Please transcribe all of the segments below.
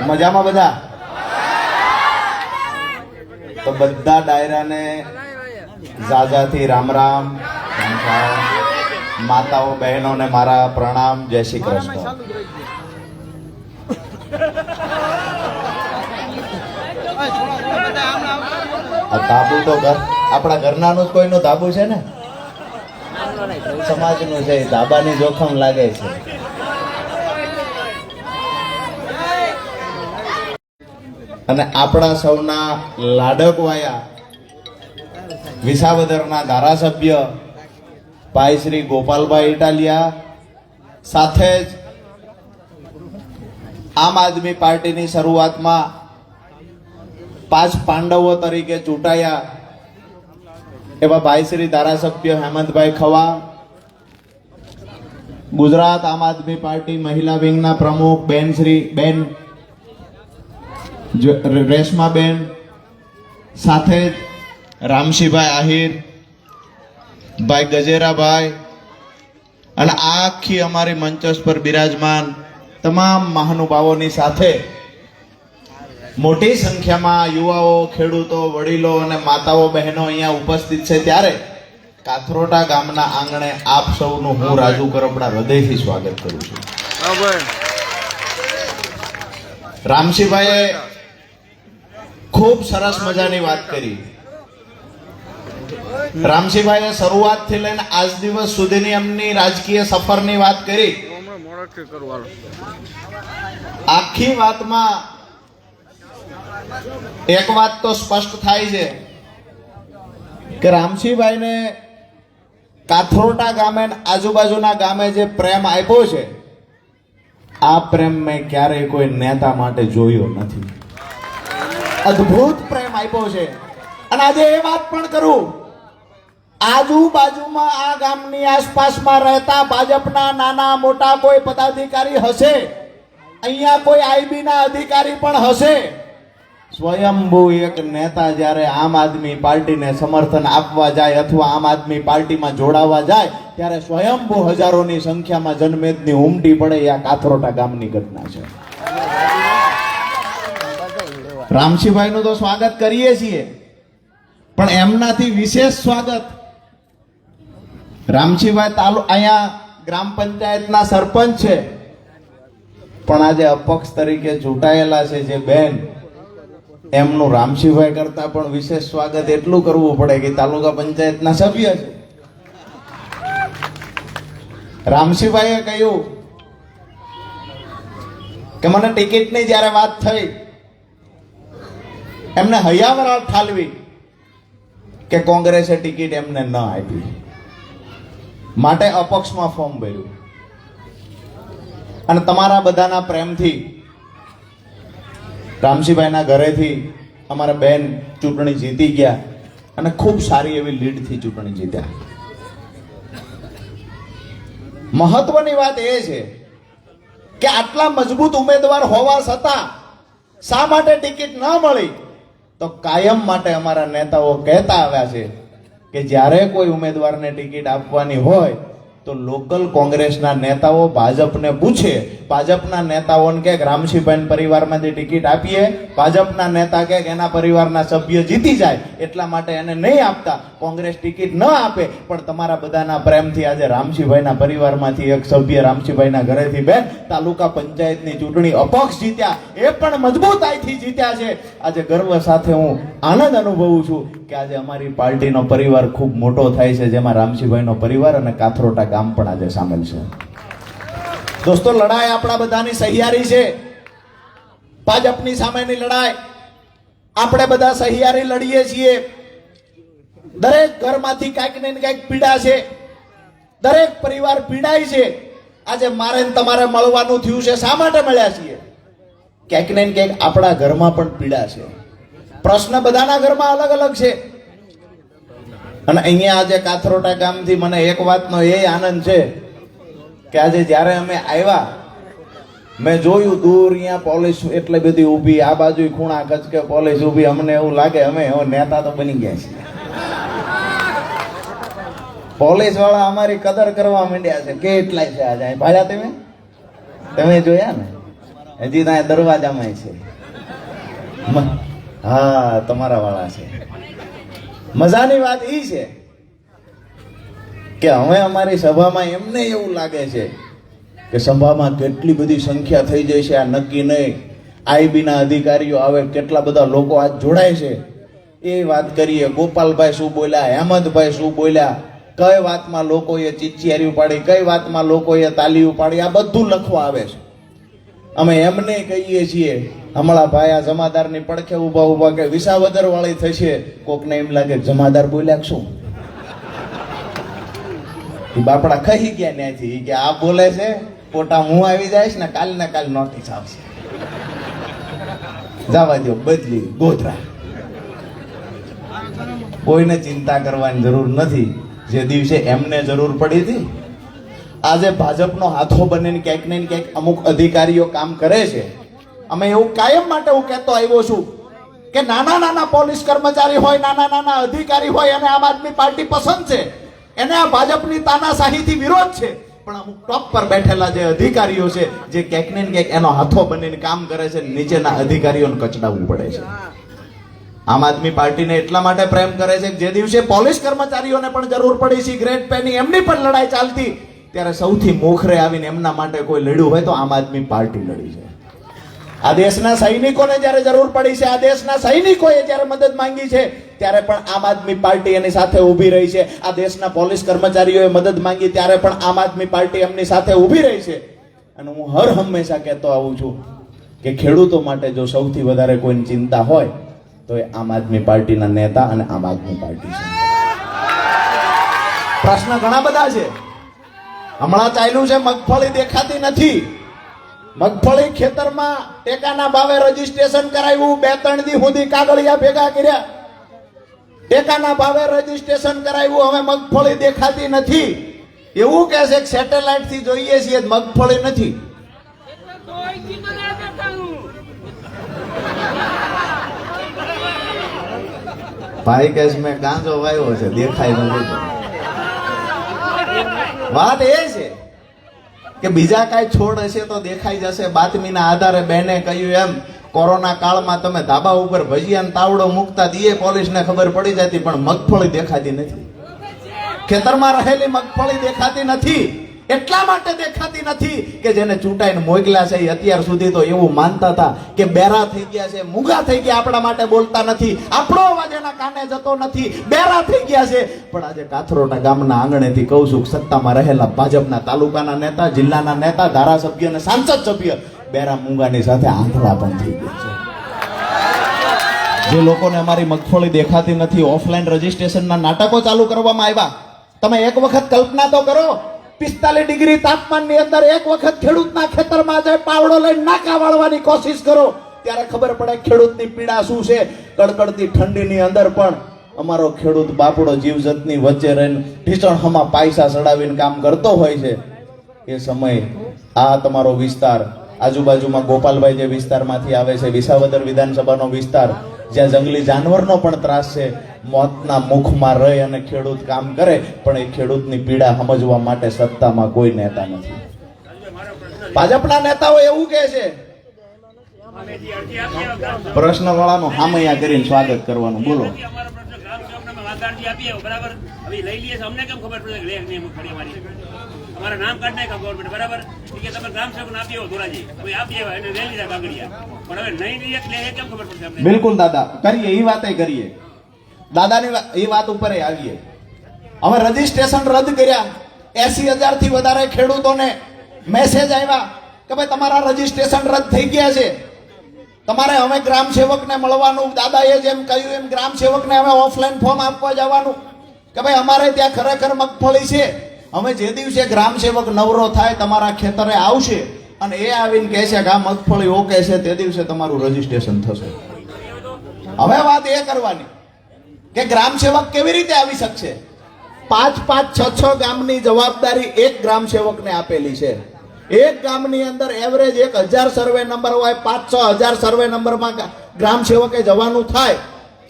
મજામાં બધા? તો બધા ડાયરાને ઝાઝાથી રામ રામ, માતાઓ બહેનોને મારા પ્રણામ, જય શ્રી કૃષ્ણ. ધાબુ તો આપણા ઘરનાનું જ કોઈનું ધાબુ છે ને, સમાજનું છે, ધાબાની જોખમ લાગે છે. અને આપણા સૌના લાડકવાયા વિસાવદરના ધારાસભ્ય ભાઈ શ્રી ગોપાલભાઈ ઇટાલિયા, સાથે જ આમ આદમી પાર્ટીની શરૂઆતમાં 5 પાંડવો તરીકે ચૂંટાયા એવા ભાઈ શ્રી ધારાસભ્ય હેમંતભાઈ ખવા, ગુજરાત આમ આદમી પાર્ટી મહિલા વિંગના પ્રમુખ બેન રેશમાબેન, સાથે જ રામશીભાઈ આહિર, ભાઈ ગજેરાભાઈ અને આખી અમારી મંચસ્થ પર બિરાજમાન તમામ મહાનુભાવોની સાથે મોટી સંખ્યામાં યુવાઓ, ખેડૂતો, વડીલો અને માતાઓ બહેનો અહીંયા ઉપસ્થિત છે. ત્યારે કાથરોટા ગામના આંગણે આપ સૌનું હું રાજુ કરપડા હૃદયથી સ્વાગત કરું છું. રામશીભાઈએ ખૂબ સરસ મજાની વાત કરી. રામશીભાઈએ શરૂઆતથી લઈને આજ દિવસ સુધીની એમની રાજકીય સફરની વાત કરી. આખી વાતમાં એક વાત તો સ્પષ્ટ થાય છે કે રામશીભાઈને કાથરોટા ગામે આજુબાજુના ગામે જે પ્રેમ આપ્યો છે, આ પ્રેમ મેં ક્યારેય કોઈ નેતા માટે જોયો નથી. અદ્ભુત પ્રેમ આપ્યો છે. અને આજે એ વાત પણ કરું, આજુબાજુમાં આ ગામની આસપાસમાં રહેતા ભાજપના નાના મોટા કોઈ પદાધિકારી હશે, અહીંયા કોઈ આઈબી ના અધિકારી પણ હશે, સ્વયંભૂ એક નેતા જ્યારે આમ આદમી પાર્ટીને સમર્થન આપવા જાય અથવા આમ આદમી પાર્ટીમાં જોડાવા જાય ત્યારે સ્વયંભૂ હજારોની સંખ્યામાં જનમેદની ઉમટી પડે. આ કાથરોટા ગામની ઘટના છે. રામશીભાઈનું તો સ્વાગત કરીએ છીએ, પણ એમનાથી વિશેષ સ્વાગત રામશીભાઈ અહીંયા ગ્રામ પંચાયતના સરપંચ છે, પણ આજે અપક્ષ તરીકે ચૂંટાયેલા છે જે બેન, એમનું રામશીભાઈ કરતા પણ વિશેષ સ્વાગત એટલું કરવું પડે કે તાલુકા પંચાયતના સભ્ય છે. રામશીભાઈએ કહ્યું કે મને ટિકિટની જ્યારે વાત થઈ, એમને હૈયાવરાળ ઠાલવી કે કોંગ્રેસે ટિકિટ એમને ન આપી, માટે અપક્ષમાં ફોર્મ ભર્યું. અને તમારા બધાના પ્રેમથી રામશીભાઈના ઘરેથી અમારા બેન ચૂંટણી જીતી ગયા અને ખૂબ સારી એવી લીડથી ચૂંટણી જીત્યા. મહત્વની વાત એ છે કે આટલા મજબૂત ઉમેદવાર હોવા છતાં શા માટે ટિકિટ ન મળી? તો કાયમ માટે અમારા નેતાઓ કહેતા આવ્યા છે કે જ્યારે કોઈ ઉમેદવારને ટિકિટ આપવાની હોય તો લોકલ કોંગ્રેસના નેતાઓ ભાજપને પૂછે, ભાજપના નેતાઓને કે રામશીભાઈ પરિવારમાંથી ટિકિટ આપીએ, ભાજપના નેતા કે એના પરિવારના સભ્ય જીતી જાય એટલા માટે એને નહીં આપતા, કોંગ્રેસ ટિકિટ ન આપે. પણ તમારા બધાના પ્રેમથી આજે રામશીભાઈના પરિવારમાંથી એક સભ્ય રામશીભાઈના ઘરેથી બેન તાલુકા પંચાયતની ચૂંટણી અપક્ષ જીત્યા, એ પણ મજબૂતાઈથી જીત્યા છે. આજે ગર્વ સાથે હું આનંદ અનુભવું છું કે આજે અમારી પાર્ટીનો પરિવાર ખૂબ મોટો થાય છે, જેમાં રામશીભાઈનો પરિવાર અને કાથરોટા ગામ પણ આજે સામેલ છે. દોસ્તો, લડાઈ આપણા બધાની સહિયારી છે. ભાજપની સામેની લડાઈ આપણે બધા સહિયારી લડીએ છીએ. દરેક ઘરમાંથી કાંઈક ને કાંઈક પીડા છે, દરેક પરિવાર પીડાય છે. આજે મારે તમારે મળવાનું થયું છે, શા માટે મળ્યા છીએ? ક્યાંક ને ક્યાંક આપણા ઘરમાં પણ પીડા છે. પ્રશ્ન બધાના ઘરમાં અલગ અલગ છે. અને અહીંયા આજે કાથરોટા ગામથી મને એક વાતનો એ આનંદ છે કે આજે જ્યારે અમે આવ્યા મેં જોયું દૂર અહીંયા પોલીસ એટલે બધી ઊભી, આ બાજુ ખૂણા કચકે પોલીસ ઊભી. અમને એવું લાગે અમે હવે નેતા તો બની ગયા છીએ. પોલીસ વાળા અમારી કદર કરવા માંડ્યા છે. કેટલાય છે આજે ભાડ્યા તમે જોયા ને? હજી ત્યાં દરવાજામાં છે. હા, તમારા વાળા છે. મજાની વાત એ છે કે હવે અમારી સભામાં એમને એવું લાગે છે કે સભામાં કેટલી બધી સંખ્યા થઈ જાય છે આ નક્કી નહીં. આઈબી ના અધિકારીઓ આવે, કેટલા બધા લોકો આજ જોડાય છે એ વાત કરીએ. ગોપાલભાઈ શું બોલ્યા, હેમંતભાઈ શું બોલ્યા, કઈ વાતમાં લોકોએ ચીચિયારી પાડી, કઈ વાતમાં લોકોએ તાલી ઉપાડી, આ બધું લખવા આવે છે. અમે એમને કહીએ છીએ હમણાં ભાઈ આ જમાદારની પડખે ઉભા ઉભા કે વિસાવદર વાળી થશે, કોકને એમ લાગે જમાદાર બોલ્યા શું, બાપડા કહી ગયા ત્યાંથી કે આ બોલે છે પોટા હું આવી જઈશ ને કાલ ને કાલ નોટિસ આવશે. જવા દો, બદલી ગોધરા. કોઈને ચિંતા કરવાની જરૂર નથી. જે દિવસે એમને જરૂર પડી હતી, આજે ભાજપનો હાથો બનીને ક્યાંક ને ક્યાંક અમુક અધિકારીઓ કામ કરે છે. અમે એવું કાયમ માટે હું કહેતો આવ્યો છું કે નાના નાના પોલીસ કર્મચારી હોય, નાના નાના અધિકારી હોય, અને આમ આદમી પાર્ટી પસંદ છે, એને આ ભાજપની તાનાશાહીથી વિરોધ છે. પણ અમુક ટોપ પર બેઠેલા જે અધિકારીઓ છે, જે ક્યાંક ને ક્યાંક એનો હાથો બનીને કામ કરે છે, નીચેના અધિકારીઓને કચડાવવું પડે છે. આમ આદમી પાર્ટીને એટલા માટે પ્રેમ કરે છે કે જે દિવસે પોલીસ કર્મચારીઓને પણ જરૂર પડી, સિગરેટ પેની એમની પણ લડાઈ ચાલતી, ત્યારે સૌથી મોખરે આવીને એમના માટે કોઈ લડ્યું હોય તો આમ આદમી પાર્ટી લડી છે. આ દેશના સૈનિકોને જ્યારે જરૂર પડી છે, આ દેશના સૈનિકોએ જ્યારે મદદ માંગી છે, ત્યારે પણ આમ આદમી પાર્ટી એની સાથે ઊભી રહી છે. આ દેશના પોલીસ કર્મચારીઓએ મદદ માંગી ત્યારે પણ આમ આદમી પાર્ટી એમની સાથે ઊભી રહી છે. અને હું હર હંમેશા કહેતો આવું છું કે ખેડૂતો માટે જો સૌથી વધારે કોઈની ચિંતા હોય તો એ આમ આદમી પાર્ટીના નેતા અને આમ આદમી પાર્ટી છે. પ્રશ્ન ઘણા બધા છે. હમણાં ચાલ્યું છે મગફળી દેખાતી નથી. મગફળી ખેતરમાં ટેકાના ભાવે રજીસ્ટ્રેશન કરાવ્યું, 2-3 દી સુધી કાગળિયા ભેગા કર્યા, ટેકાના ભાવે રજીસ્ટ્રેશન કરાવ્યું, હવે મગફળી દેખાતી નથી. એવું કહે છે કે સેટેલાઇટ થી જોઈએ છીએ મગફળી નથી. ભાઈ કે મેં ગાંજો વાવ્યો છે, દેખાય નથી. વાત એ છે કે બીજા કાંઈ છોડ હશે તો દેખાઈ જશે. બાતમીના આધારે બેને કહ્યું એમ, કોરોના કાળમાં તમે ધાબા ઉપર ભજીયાનો તાવડો મૂકતા દીએ પોલીસને ખબર પડી જતી, પણ મગફળી દેખાતી નથી. ખેતરમાં રહેલી મગફળી દેખાતી નથી. એટલા માટે દેખાતી નથી કે જેને ચૂંટાઈને મોકલ્યા છે એ અત્યાર સુધી તો એવું માનતા હતા કે બેરા થઈ ગયા છે, મૂંગા થઈ ગયા, આપણા માટે બોલતા નથી, આપણો અવાજ એના કાને જતો નથી, બેરા થઈ ગયા છે. પણ આજે કાથરોના ગામના આંગણેથી કહું છું, સત્તામાં રહેલા ભાજપના તાલુકાના નેતા, જિલ્લાના નેતા, ધારાસભ્ય અને સાંસદ સભ્ય બેરા મૂંગાની સાથે આંધળા પણ થઈ ગયા છે. જે લોકોને અમારી મગફળી દેખાતી નથી, ઓફલાઈન રજીસ્ટ્રેશનના નાટકો ચાલુ કરવામાં આવ્યા. તમે એક વખત કલ્પના તો કરો, 45 ડિગ્રી તાપમાનની અંદર એક વખત ખેડૂતના ખેતરમાં જાય પાવડો લઈને નાકા વાળવાની કોશિશ કરો, ત્યારે ખબર પડે ખેડૂતની પીડા શું છે. કડકડતી ઠંડીની અંદર પણ અમારો ખેડૂત બાપડો જીવજંતની વચ્ચે રહીને ઢીચણમાં પાયસા ચડાવીને કામ કરતો હોય છે. એ સમય આ તમારો વિસ્તાર, આજુબાજુમાં ગોપાલભાઈ જે વિસ્તારમાંથી આવે છે, વિસાવદર વિધાનસભાનો વિસ્તાર, જ્યાં જંગલી જાનવરનો પણ ત્રાસ છે, મોતના મુખમાં રહી અને ખેડૂત કામ કરે, પણ એ ખેડૂતની પીડા સમજવા માટે સત્તામાં કોઈ નેતા નથી. ભાજપના નેતાઓ એવું કહે છે, પ્રશ્ન વાળાનો હામૈયા કરીને સ્વાગત કરવાનું. બોલો. અમારા નામ કાઢ નાખ્યા ગવર્મેન્ટ, બરાબર? કે તમે ગ્રામ સેવક આપી આવો ધોરાજી, હવે આપી આવ્યા એને લઈ લીધા કાગળિયા, પણ હવે નહીં લઈએ એટલે એ કેમ ખબર પડશે અમને? બિલકુલ દાદા, કરીએ એ વાતે કરીએ. દાદાની એ વાત ઉપર આવીએ. હવે રજીસ્ટ્રેશન રદ કર્યા, 80,000 થી વધારે ખેડૂતોને મેસેજ આવ્યા કે ભાઈ તમારા રજીસ્ટ્રેશન રદ થઈ ગયા છે, તમારે હવે ગ્રામ સેવકને મળવાનું. દાદાએ જેમ કહ્યું એમ ગ્રામ સેવકને હવે ઓફલાઈન ફોર્મ આપવા જવાનું કે ભાઈ અમારે ત્યાં ખરેખર મગફળી છે. હવે જે દિવસે ગ્રામ સેવક નવરો થાય, તમારા ખેતરે આવશે અને એ આવીને કહે છે કે આ મગફળી ઓકે છે, તે દિવસે તમારું રજીસ્ટ્રેશન થશે. હવે વાત એ કરવાની કે ગ્રામ સેવક કેવી રીતે આવી શકશે? 5-5, 6-6 ગામની જવાબદારી એક ગ્રામ સેવકને આપેલી છે. એક ગામની અંદર એવરેજ 1000 સર્વે નંબર હોય, 5-6 હજાર સર્વે નંબરમાં ગ્રામ સેવકે જવાનું થાય.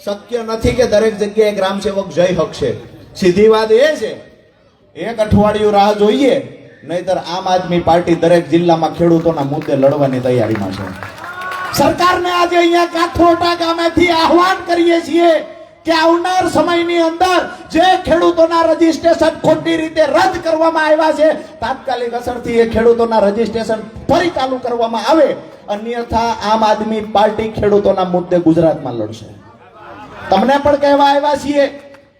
શક્ય નથી કે દરેક જગ્યાએ ગ્રામ સેવક જઈ શકશે. સીધી વાત એ છે, એક અઠવાડિયું રાહ જોઈએ, નહીતર આમ આદમી પાર્ટી દરેક જિલ્લામાં ખેડૂતોના મુદ્દે લડવાની તૈયારીમાં છે. સરકારને આજે અહીંયા કાથોટા ગામેથી આહવાન કરીએ છીએ કે આવનાર સમયની અંદર જે ખેડૂતોના રજીસ્ટ્રેશન ખોટી રીતે રદ કરવામાં આવ્યા છે, તાત્કાલિક અસરથી એ ખેડૂતોના રજીસ્ટ્રેશન ફરી ચાલુ કરવામાં આવે. અન્યથા આમ આદમી પાર્ટી ખેડૂતોના મુદ્દે ગુજરાતમાં લડશે. તમને પણ કહેવા આવ્યા છીએ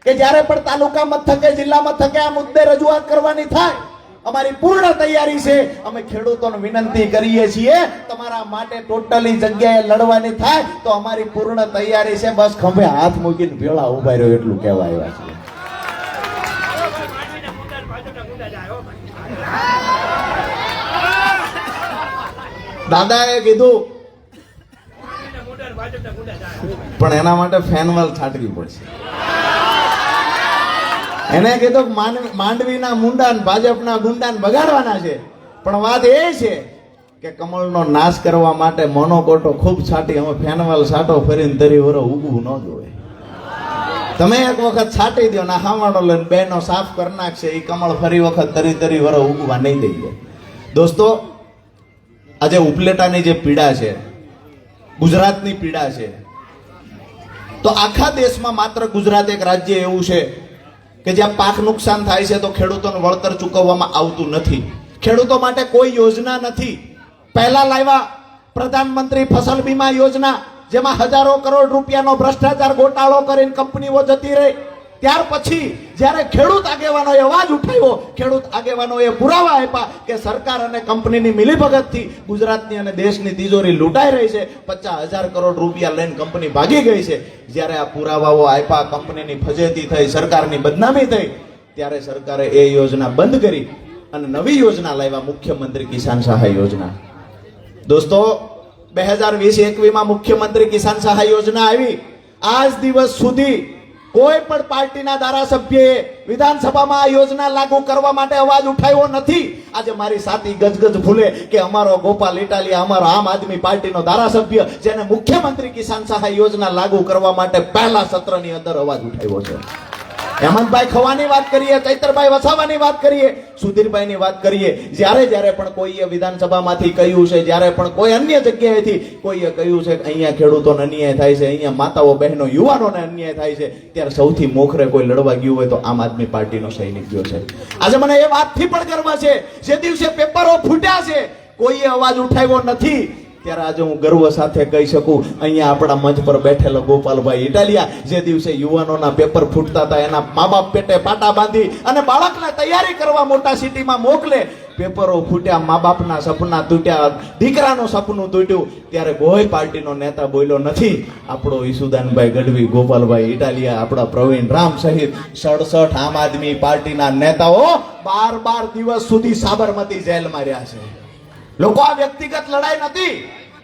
કે જ્યારે પણ તાલુકા મથકે, જિલ્લા મથકે આ મુદ્દે રજૂઆત કરવાની થાય, અમારી પૂર્ણ તૈયારી છે. અમે ખેડૂતોને વિનંતી કરીએ છીએ, તમારા માટે ટોટલી જગ્યાએ લડવાની થાય તો અમારી પૂર્ણ તૈયારી છે. બસ ખંભે હાથ મૂકીને ભેળા ઉભા રહ્યો એટલું કહેવા આવ્યા છે. દાદાએ કીધું, પણ એના માટે ફેનવાલ છાંટવી પડશે. એને કીધું કે માંડવીના મુંડા ને ભાજપના ગુંડા ને બગાડવાના છે. પણ વાત એ છે કે કમળનો નાશ કરવા માટે મોનોકોટો ખૂબ છાંટી, અમે ફેનવાલ છાંટો ફરીને તરી વરો ઉગવું ન જોવે. તમે એક વખત છાંટી દો ના હાવાડો લઈને બેનો સાફ કરી નાખશે, એ કમળ ફરી વખત તરી વરો ઉગવા નહીં દઈએ. દોસ્તો, આજે ઉપલેટાની જે પીડા છે, ગુજરાતની પીડા છે, તો આખા દેશમાં માત્ર ગુજરાત એક રાજ્ય એવું છે કે જ્યાં પાક નુકસાન થાય છે તો ખેડૂતોને વળતર ચૂકવવામાં આવતું નથી. ખેડૂતો માટે કોઈ યોજના નથી. પહેલા લાવ્યા પ્રધાનમંત્રી ફસલ બીમા યોજના, જેમાં હજારો કરોડ રૂપિયાનો ભ્રષ્ટાચાર ગોટાળો કરીને કંપનીઓ જતી રહી. ત્યાર પછી જ્યારે ખેડૂત આગેવાનોએ અવાજ ઉઠાવ્યો, ખેડૂત આગેવાનોએ પુરાવા આપ્યા કે સરકાર અને કંપનીની મિલીભગતથી ગુજરાતની અને દેશની તિજોરી લૂંટાઈ રહી છે, 50,000 કરોડ રૂપિયા લઈને કંપની ભાગી ગઈ છે. જ્યારે આ પુરાવાઓ આપ્યા, કંપનીની ફજેતી થઈ, સરકારની બદનામી થઈ, ત્યારે સરકારે એ યોજના બંધ કરી અને નવી યોજના લાવ્યા, મુખ્યમંત્રી કિસાન સહાય યોજના. દોસ્તો, 2020-21માં મુખ્યમંત્રી કિસાન સહાય યોજના આવી. આજ દિવસ સુધી કોઈ પણ પાર્ટીના ધારાસભ્યએ વિધાનસભામાં આ યોજના લાગુ કરવા માટે અવાજ ઉઠાવ્યો નથી. આજે મારી સાથી ગજગજ ફૂલે કે અમારો ગોપાલ ઇટાલિયા, અમારો આમ આદમી પાર્ટીનો ધારાસભ્ય, જેને મુખ્યમંત્રી કિસાન સહાય યોજના લાગુ કરવા માટે પહેલા સત્રની અંદર અવાજ ઉઠાવ્યો છે. હેમંતભાઈ ખવાની વાત કરીએ, ચૈતરભાઈ વસાવાની વાત કરીએ, સુધીરભાઈની વાત કરીએ, જ્યારે પણ કોઈએ વિધાનસભામાંથી કહ્યું છે, જ્યારે પણ કોઈ અન્ય જગ્યાએથી કોઈએ કહ્યું છે કે અહીંયા ખેડૂતોને અન્યાય થાય છે, અહીંયા માતાઓ બહેનો યુવાનોને અન્યાય થાય છે, ત્યારે સૌથી મોખરે કોઈ લડવા ગયું હોય તો આમ આદમી પાર્ટીનો સૈનિક ગયો છે. આજે મને એ વાતથી પણ ગર્વ છે, જે દિવસે પેપરો ફૂટ્યા છે કોઈએ અવાજ ઉઠાવ્યો નથી, ત્યારે આજે હું ગર્વ સાથે કહી શકું, અહીંયા આપણા મંચ પર બેઠેલો ગોપાલભાઈ ઇટાલિયા, જે દિવસે યુવાનોના પેપર ફૂટતા હતા, એના મા બાપ પેટે પાટા બાંધી અને બાળકને તૈયારી કરવા મોટા સિટીમાં મોકલે, પેપરો ફૂટ્યા, મા બાપના સપના તૂટ્યા, દીકરાનું સપનું તૂટ્યું, ત્યારે કોઈ પાર્ટીનો નેતા બોલ્યો નથી. આપણો ઈસુદાનભાઈ ગઢવી, ગોપાલભાઈ ઇટાલિયા, આપણા પ્રવીણ રામ સહિત 67 આમ આદમી પાર્ટીના નેતાઓ 12 દિવસ સુધી સાબરમતી જેલમાં રહ્યા છે. લોકો, આ વ્યક્તિગત લડાઈ નથી,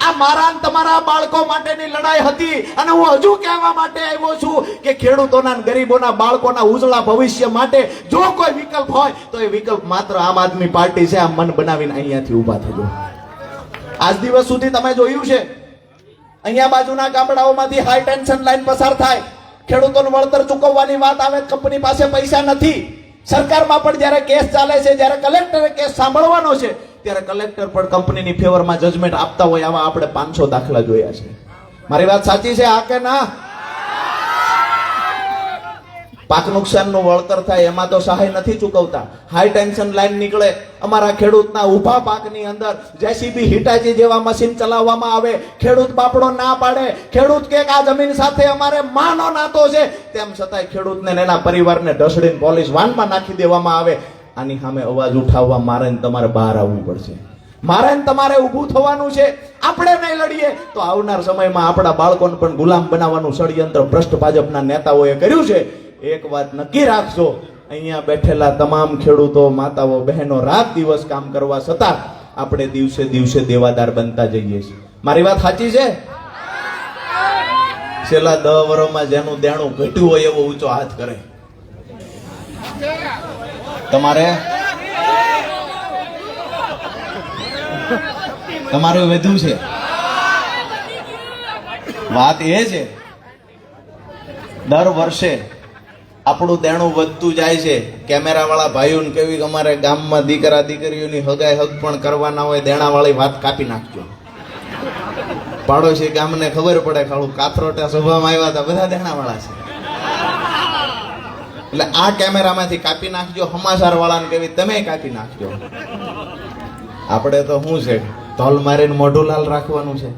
આ મારા અને તમારા બાળકો માટેની લડાઈ હતી. અને હું હજુ કહેવા માટે આવ્યો છું કે ખેડૂતોના, ગરીબોના, બાળકોના ઉજળા ભવિષ્ય માટે જો કોઈ વિકલ્પ હોય તો એ વિકલ્પ માત્ર આમ આદમી પાર્ટી છે. આ મન બનાવીને અહીંયાથી ઊભા થજો. આજ દિવસ સુધી તમે જોયું છે, અહીંયા બાજુના ગામડાઓમાંથી હાઈ ટેન્શન લાઈન પસાર થાય, ખેડૂતોને વળતર ચૂકવવાની વાત આવે, કંપની પાસે પૈસા નથી. સરકારમાં પણ જ્યારે કેસ ચાલે છે, જ્યારે કલેક્ટરે કેસ સાંભળવાનો છે, ત્યારે કલેક્ટર પણ કંપનીની ફેવરમાં જજમેન્ટ આપતા હોય, આવા આપણે 500 દાખલા જોયા છે. મારી વાત સાચી છે, આ કે ના? પાક નુકસાનનું વળતર થાય એમાં તો સહાય નથી ચૂકવતા. હાઈ ટેન્શન લાઈન નીકળે, અમારા ખેડૂતના ઊભા પાકની અંદર જેસીબી, હિટાચી જેવા મશીન ચલાવવામાં આવે, ખેડૂત બાપડો ના પાડે, ખેડૂત કે આ જમીન સાથે અમારે માનો નાતો છે, તેમ છતાંય ખેડૂતને એના પરિવારને ઢસડીને પોલીસ વાનમાં નાખી દેવામાં આવે. આની સામે અવાજ ઉઠાવવા મારે ને તમારે બહાર આવવું પડશે. મારે ને તમારે ઊભું થવાનું છે. આપણે નહીં લડીએ તો આવનાર સમયમાં આપણા બાળકોને પણ ગુલામ બનાવવાનું ષડયંત્ર ભ્રષ્ટ ભાજપના નેતાઓએ કર્યું છે. એક વાત નક્કી રાખજો, અહીંયા બેઠેલા તમામ ખેડૂતો, માતાઓ, બહેનો રાત દિવસ કામ કરવા છતાં આપણે દિવસે દિવસે દેવાદાર બનતા જઈએ છીએ. મારી વાત સાચી છે? છેલ્લા 10 વર્ષમાં જેનું દેણું ઘટ્યું હોય એવો ઊંચો હાથ કરે. તમારે તમારું વધુ છે. વાત એ છે દર વર્ષે આપણું દેણું વધતું જાય છે. કેમેરા વાળા ભાઈઓને કેવી કે અમારે ગામમાં દીકરા દીકરીઓની હગાઈ હગ પણ કરવાના હોય, દેણા વાળી વાત કાપી નાખજો. પાડોશી ગામને ખબર પડે ખાલું કાથરોટા સભામાં આવ્યા હતા બધા દેણા વાળા છે એટલે આ કેમેરામાંથી કાપી નાખજો. સમાચાર વાળાને કેવી તમે કાપી નાખજો. આપણે તો શું છે ધોલ મારીને મોઢું લાલ રાખવાનું છે.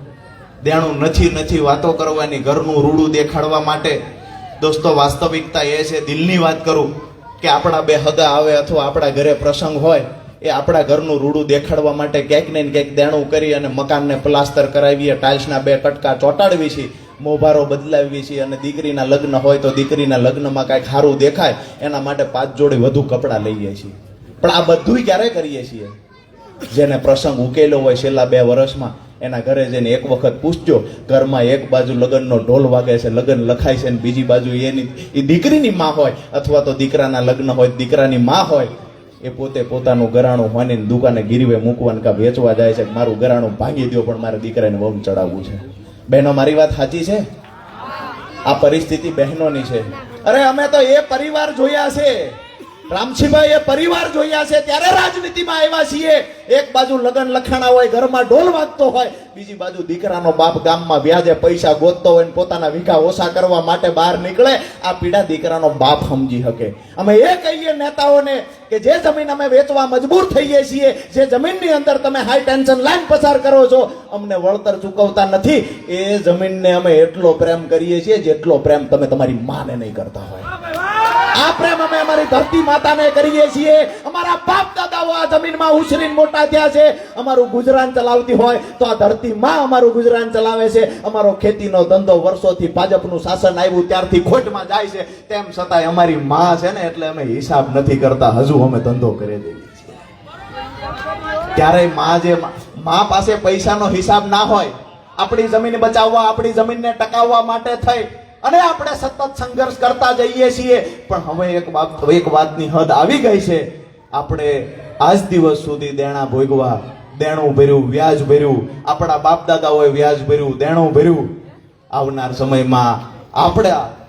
દેણું નથી વાતો કરવાની, ઘરનું રૂડું દેખાડવા માટે. દોસ્તો વાસ્તવિકતા એ છે, દિલની વાત કરું કે આપણા બે હગા આવે અથવા આપણા ઘરે પ્રસંગ હોય એ આપણા ઘરનું રૂડું દેખાડવા માટે ક્યાંક ને ક્યાંક દેણું કરી અને મકાનને પ્લાસ્ટર કરાવીએ, ટાઇલ્સના 2 કટકા ચોટાડવી છે, મોભારો બદલાવી છે અને દીકરીના લગ્ન હોય તો દીકરીના લગ્નમાં કાંઈક સારું દેખાય એના માટે 5 જોડી વધુ કપડાં લઈએ છીએ. પણ આ બધું ક્યારે કરીએ છીએ? જેને પ્રસંગ ઉકેલો હોય છેલ્લા 2 વર્ષમાં એના ઘરે જઈને એક વખત પૂછજો. ઘરમાં એક બાજુ લગ્નનો ઢોલ વાગે છે, લગ્ન લખાય છે, અને બીજી બાજુ એ દીકરીની માં હોય અથવા તો દીકરાના લગ્ન હોય, દીકરાની માં હોય, એ પોતે પોતાનું ઘરાણું હોની દુકાને ગીરવે મૂકવાનું કા વેચવા જાય છે. મારું ઘરાણું ભાંગી દો પણ મારે દીકરાને વહુ ચડાવવું છે. બહેનો મારી વાત સાચી છે? આ પરિસ્થિતિ બહેનોની છે. અરે અમે તો એ પરિવાર જોયા છે રામસિંહભાઈ, એ પરિવાર જોયા છે ત્યારે રાજનીતિમાં આવ્યા છીએ. એક બાજુ લગ્ન લખાણા હોય, ઘરમાં ઢોલ વાગતો હોય, બીજી બાજુ દીકરાનો બાપ ગામમાં વ્યાજે પૈસા ગોતતો હોય, પોતાના વીઘા ઓછા કરવા માટે બહાર નીકળે. આ પીડા દીકરાનો બાપ સમજી શકે. અમે એ કહીએ નેતાઓને કે જે જમીન અમે વેચવા મજબૂર થઈએ છીએ, જે જમીનની અંદર તમે હાઈ ટેન્શન લાઈન પસાર કરો છો, અમને વળતર ચૂકવતા નથી, એ જમીનને અમે એટલો પ્રેમ કરીએ છીએ જેટલો પ્રેમ તમે તમારી માને નહીં કરતા હોય. આ પ્રેમ અમે અમારી ધરતી માતાને કરીએ છીએ. અમારા બાપ દાદાઓ આ જમીનમાં ઉછરીને મોટા થયા છે. અમારું ગુજરાન ચલાવતી હોય તો આ ધરતી માં અમારું ગુજરાન ચલાવે છે. અમારો ખેતીનો ધંધો વર્ષોથી ભાજપનું શાસન આવ્યું ત્યારથી ખોટમાં જાય છે, તેમ છતાંય અમારી માં છે ને એટલે અમે હિસાબ નથી કરતા, હજુ અમે ધંધો કરી દઈએ છીએ. ત્યારે માં પાસે પૈસાનો હિસાબ ના હોય, આપણી જમીન બચાવવા, આપણી જમીનને ટકાવવા માટે થઈ અને આપણે સતત સંઘર્ષ કરતા જઈએ છીએ. પણ હવે એક વાતની હદ આવી ગઈ છે. આપણે આજ દિવસ સુધી દેણા ભોગવા, દેણું ભર્યું, વ્યાજ ભર્યું, આપણા બાપ દાદાઓએ વ્યાજ ભર્યું, દેણું ભર્યું. આવનાર સમયમાં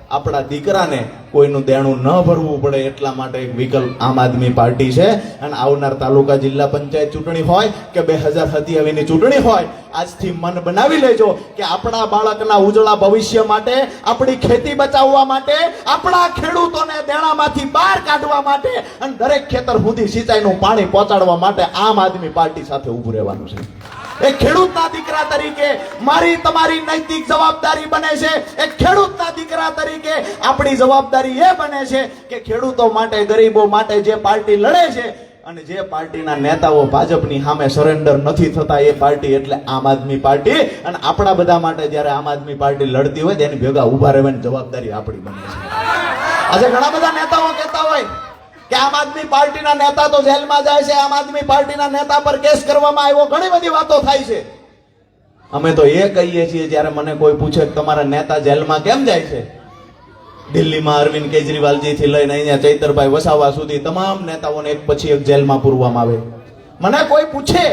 આપણા દીકરાને કોઈનું દેણું ન ભરવું પડે એટલા માટે એક વિકલ્પ આમ આદમી પાર્ટી છે. અને આવનાર તાલુકા જિલ્લા પંચાયત ચૂંટણી હોય કે 2027ની ચૂંટણી હોય, આજથી મન બનાવી લેજો કે આપણા બાળકના ઉજળા ભવિષ્ય માટે, આપણી ખેતી બચાવવા માટે, આપણા ખેડૂતોને દેણામાંથી બહાર કાઢવા માટે અને દરેક ખેતર સુધી સિંચાઈનું પાણી પહોંચાડવા માટે આમ આદમી પાર્ટી સાથે ઊભું રહેવાનું છે. એક ખેડૂતના દીકરા તરીકે મારી તમારી નૈતિક જવાબદારી બને છે. એક ખેડૂતના દીકરા તરીકે આપણી જવાબદારી એ બને છે કે ખેડૂતો માટે, ગરીબો માટે જે પાર્ટી લડે છે અને જે પાર્ટીના નેતાઓ ભાજપની સામે સરેન્ડર નથી થતા, એ પાર્ટી એટલે આમ આદમી પાર્ટી. અને આપણા બધા માટે જ્યારે આમ આદમી પાર્ટી લડતી હોય તેની ભેગા ઉભા રહેવાની જવાબદારી આપણી બને છે. આજે ઘણા બધા નેતાઓ કહેતા હોય કે આમ આદમી પાર્ટીના નેતા તો જેલમાં જાય છે, આમ આદમી પાર્ટીના નેતા પર કેસ કરવામાં આવ્યો, ઘણી બધી વાતો થાય છે. અમે તો એ કહીએ છીએ જ્યારે મને કોઈ પૂછે કે તમારા નેતા જેલમાં કેમ જાય છે, દિલ્હીમાં અરવિંદ કેજરીવાલજી થી લઈને અહીંયા ચૈતરભાઈ વસાવા સુધી તમામ નેતાઓને એક પછી એક જેલમાં પૂરવામાં આવે. મને કોઈ પૂછે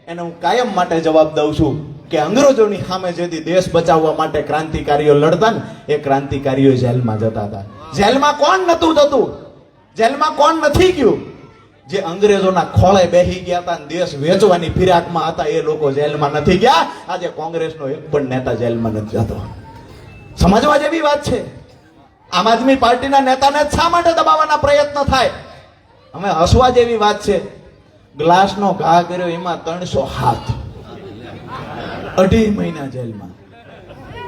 એને હું કાયમ માટે જવાબ દઉં છું કે અંગ્રેજોની સામે જેથી દેશ બચાવવા માટે ક્રાંતિકારીઓ લડતા ને, એ ક્રાંતિકારીઓ જેલમાં જતા હતા. જેલમાં કોણ નતું જતું? જેલમાં કોણ નથી ગયું? જે અંગ્રેજોના ખોળે બેસી ગયા હતા, દેશ વેચવાની ફિરાકમાં હતા, એ લોકો જેલમાં નથી ગયા. આજે કોંગ્રેસનો એક પણ નેતા જેલમાં નથી જતો. સમજવા જેવી વાત છે. આમ આદમી પાર્ટીના નેતાને શા માટે દબાવવાના પ્રયત્ન થાય? અમે હસવા જેવી વાત છે. ગ્લાસનો ઘા કર્યો એમાં 300 હાથ, 2.5 મહિના જેલમાં.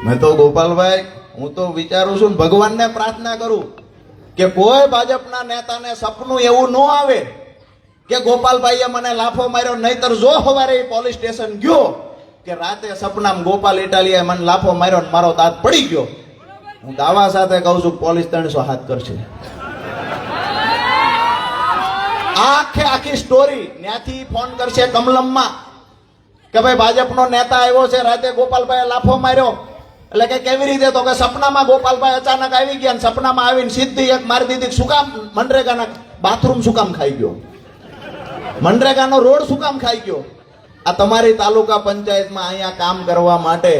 મેં તો ગોપાલભાઈ, હું તો વિચારું છું, ભગવાનને પ્રાર્થના કરું કે કોઈ ભાજપના નેતાને સપનું એવું ન આવે કે ગોપાલભાઈએ મને લાફો માર્યો, નહીતર જો સવારે પોલીસ સ્ટેશન ગયો કે રાતે સપનામાં ગોપાલ ઇટાલિયાએ મને લાફો માર્યો ને મારો દાંત પડી ગયો, હું દાવા સાથે કહું છું પોલીસ 300 હાથ કરશે. આખી સ્ટોરી ત્યાંથી ફોન કરશે કમલમમાં કે ભાઈ ભાજપનો નેતા આવ્યો છે, રાતે ગોપાલભાઈએ લાફો માર્યો. એટલે કે કેવી રીતે? તો કે સપનામાં ગોપાલભાઈ અચાનક આવી ગયા ને સપનામાં આવીને સીધી એક મારી દીધી. શું કામ? મનરેગાના બાથરૂમ શું કામ ખાઈ ગયો? મનરેગાનો રોડ શું કામ ખાઈ ગયો? આ તમારી તાલુકા પંચાયતમાં અહીંયા કામ કરવા માટે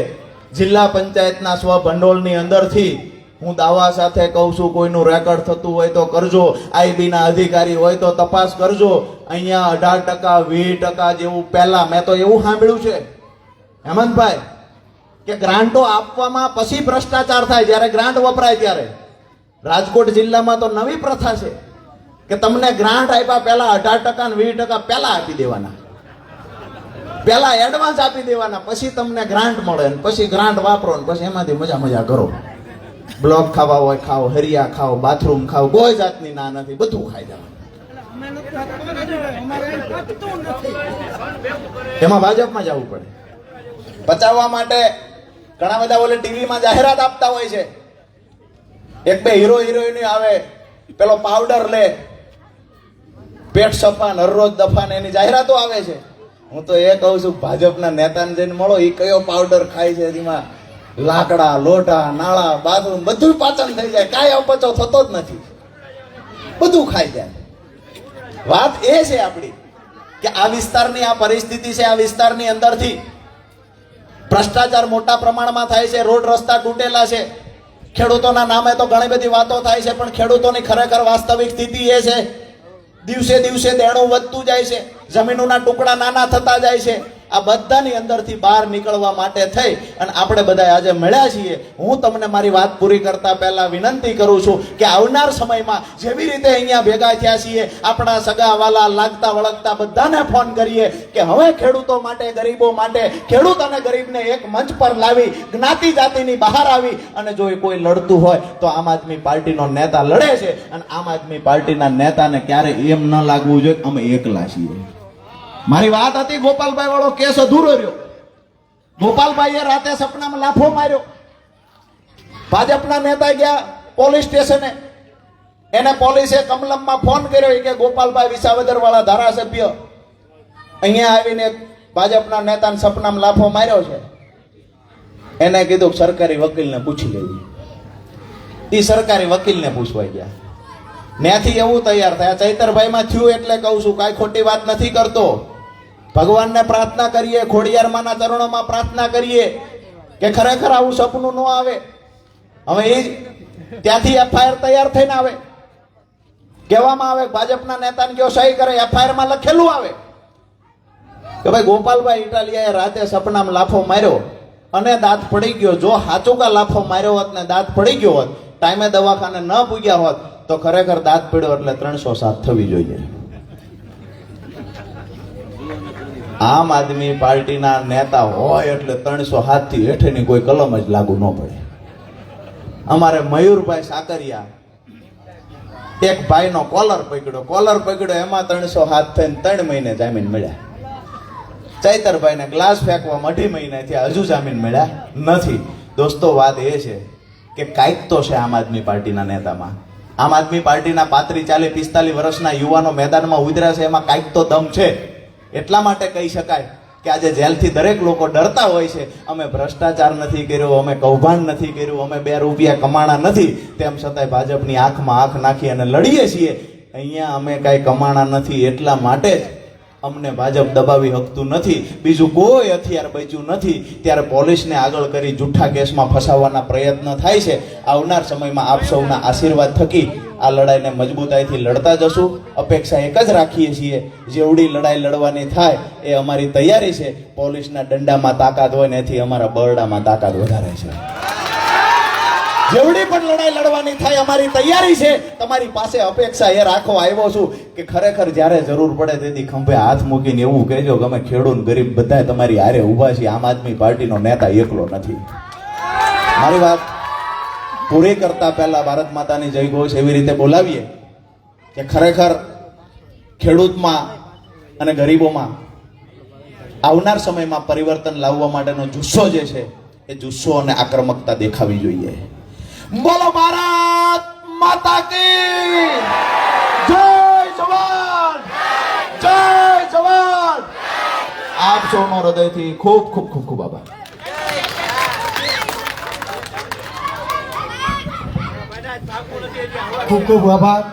જિલ્લા પંચાયતના સ્વભંડોળની અંદરથી હું દાવા સાથે કહું છું, કોઈનું રેકોર્ડ થતું હોય તો કરજો, આઈબીના અધિકારી હોય તો તપાસ કરજો. અહીંયા 18%, 20% જેવું પહેલા મેં તો એવું સાંભળ્યું છે હેમંતભાઈ કે ગ્રાન્ટો આપવામાં પછી ભ્રષ્ટાચાર થાય, જ્યારે ગ્રાન્ટ વપરાય ત્યારે. રાજકોટ જિલ્લામાં તો નવી પ્રથા છે કે તમને ગ્રાન્ટ આપ્યા પહેલા 18% અને 20% પહેલા આપી દેવાના, પહેલા એડવાન્સ આપી દેવાના, પછી તમને ગ્રાન્ટ મળે ને પછી ગ્રાન્ટ વાપરો ને પછી એમાંથી મજા કરો. બ્લોક ખાવા હોય ખાઓ, હરિયા ખાઓ, બાથરૂમ ખાઓ, કોઈ જાતની ના નથી, બધું ખાઈ જાવ. એમાં ભાજપમાં જવું પડે. બચાવવા માટે ઘણા બધા ઓલે ટીવીમાં જાહેરાત આપતા હોય છે, એક બે હીરો હિરોઈન આવે, પેલો પાવડર લે, પેટ સફાન, હરરોજ દફાન, એની જાહેરાતો આવે છે. હું તો એ કહું છું, ભાજપના નેતાને જઈને મળો, એ કયો પાવડર ખાય છે, એમાં લાકડા, લોટા, નાળા, બાથરૂમ બધું પાચન થઈ જાય, કાંઈ અપચો થતો જ નથી, બધું ખાઈ જાય. વાત એ છે આપણી કે આ વિસ્તારની આ પરિસ્થિતિ છે. આ વિસ્તારની અંદરથી ભ્રષ્ટાચાર મોટા પ્રમાણમાં થાય છે, રોડ રસ્તા તૂટેલા છે, ખેડૂતોના નામે તો ઘણી બધી વાતો થાય છે, પણ ખેડૂતોની ખરેખર વાસ્તવિક સ્થિતિ એ છે, દિવસે દિવસે દેણું વધતું જાય છે, જમીનોના ટુકડા નાના થતા જાય છે. આ બધાની અંદરથી બહાર નીકળવા માટે થઈ અને આપણે બધા આજે મળ્યા છીએ. હું તમને મારી વાત પૂરી કરતા પહેલા વિનંતી કરું છું કે આવનાર સમયમાં જેવી રીતે અહીંયા ભેગા થયા છીએ, આપણા સગા વાલા, લાગતા વળગતા બધાને ફોન કરીએ કે હવે ખેડૂતો માટે, ગરીબો માટે, ખેડૂત અને ગરીબને એક મંચ પર લાવી, જ્ઞાતિ જાતિની બહાર આવી અને જો કોઈ લડતું હોય તો આમ આદમી પાર્ટીનો નેતા લડે છે. અને આમ આદમી પાર્ટીના નેતાને ક્યારે એમ ન લાગવું જોઈએ કે અમે એકલા છીએ. મારી વાત હતી ગોપાલભાઈ વાળો કેસ અધૂરો રહ્યો. ગોપાલભાઈએ રાતે સપનામાં લાફો માર્યો. ભાજપના નેતા ગયા પોલીસ સ્ટેશને, એને પોલીસે કમલમમાં ફોન કર્યો કે ગોપાલભાઈ વિસાવદર વાળા ધારાસભ્ય અહીંયા આવીને ભાજપના નેતાને સપનામાં લાફો માર્યો છે. એને કીધું સરકારી વકીલને પૂછી લેવી. એ સરકારી વકીલને પૂછવા ગયા. ત્યાંથી એવું તૈયાર થયા. ચૈતરભાઈમાં થયું એટલે કહું છું, કાંઈ ખોટી વાત નથી કરતો. ભગવાનને પ્રાર્થના કરીએ, ખોડિયારમાંના ચરણોમાં પ્રાર્થના કરીએ કે ખરેખર આવું સપનું ન આવે. હવે એ ત્યાંથી એફઆઈઆર તૈયાર થઈને આવે, કહેવામાં આવે ભાજપના નેતાને કયો સહી કરે, એફઆઈઆર માં લખેલું આવે કે ભાઈ ગોપાલભાઈ ઇટાલિયાએ રાતે સપનામાં લાફો માર્યો અને દાંત પડી ગયો. જો હાચુકા લાફો માર્યો હોત ને દાંત પડી ગયો હોત, ટાઈમે દવાખાને ન પૂગ્યા હોત તો ખરેખર દાંત પડ્યો એટલે 307 થવી જોઈએ. આમ આદમી પાર્ટીના નેતા હોય એટલે 307 થી હેઠળની કોઈ કલમ જ લાગુ ન પડે. અમારે મયુરભાઈ સાકરિયા એક ભાઈનો કોલર પકડ્યો, એમાં 307 થઈને 3 મહિને જામીન મળ્યા. ચૈતરભાઈને ગ્લાસ ફેંકવામાં 2.5 મહિના થયા, હજુ જામીન મળ્યા નથી. દોસ્તો, વાત એ છે કે કાંઈક તો છે આમ આદમી પાર્ટીના નેતામાં. આમ આદમી પાર્ટીના 35, 40, 45 વર્ષના યુવાનો મેદાનમાં ઉતર્યા છે, એમાં કાંઈક તો દમ છે. એટલા માટે કહી શકાય કે આજે જેલથી દરેક લોકો ડરતા હોય છે. અમે ભ્રષ્ટાચાર નથી કર્યો, અમે કૌભાંડ નથી કર્યું, અમે 2 રૂપિયા કમાણા નથી, તેમ છતાંય ભાજપની આંખમાં આંખ નાખી અને લડીએ છીએ. અહીંયા અમે કાંઈ કમાણા નથી, એટલા માટે જ અમને ભાજપ દબાવી શકતું નથી. બીજું કોઈ હથિયાર બચ્યું નથી. ત્યારે પોલીસને આગળ કરી જૂઠા કેસમાં ફસાવવાના પ્રયત્ન થાય છે. આવનાર સમયમાં આપ સૌના આશીર્વાદ થકી આ લડાઈને મજબૂતાઈથી લડતા જશું. અપેક્ષા એક જ રાખીએ છીએ, જેવડી લડાઈ લડવાની થાય એ અમારી તૈયારી છે. પોલીસના દંડામાં તાકાત હોય ને એથી અમારા બરડામાં તાકાત વધારે છે. જેવડી પણ લડાઈ લડવાની થાય અમારી તૈયારી છે. તમારી પાસે અપેક્ષા એ રાખવા આવ્યો છું કે ખરેખર જ્યારે જરૂર પડે તેથી ખંભે હાથ મૂકીને એવું કહેજો કે અમે ખેડૂત ગરીબ બધા તમારી હારે ઊભા છીએ. આમ આદમી પાર્ટીનો નેતા એકલો નથી. મારી વાત પૂરી કરતા પહેલા ભારત માતાની જય ઘોષ એવી રીતે બોલાવીએ કે ખરેખર ખેડૂતમાં અને ગરીબોમાં આવનાર સમયમાં પરિવર્તન લાવવા માટેનો જુસ્સો જે છે એ જુસ્સો અને આક્રમકતા દેખાવી જોઈએ. બોલો ભારત માતા કી જય! જવાન જય જવાન! આપ સૌનો હૃદયથી ખૂબ ખૂબ ખૂબ ખૂબ આભાર. ખૂબ ખૂબ આભાર.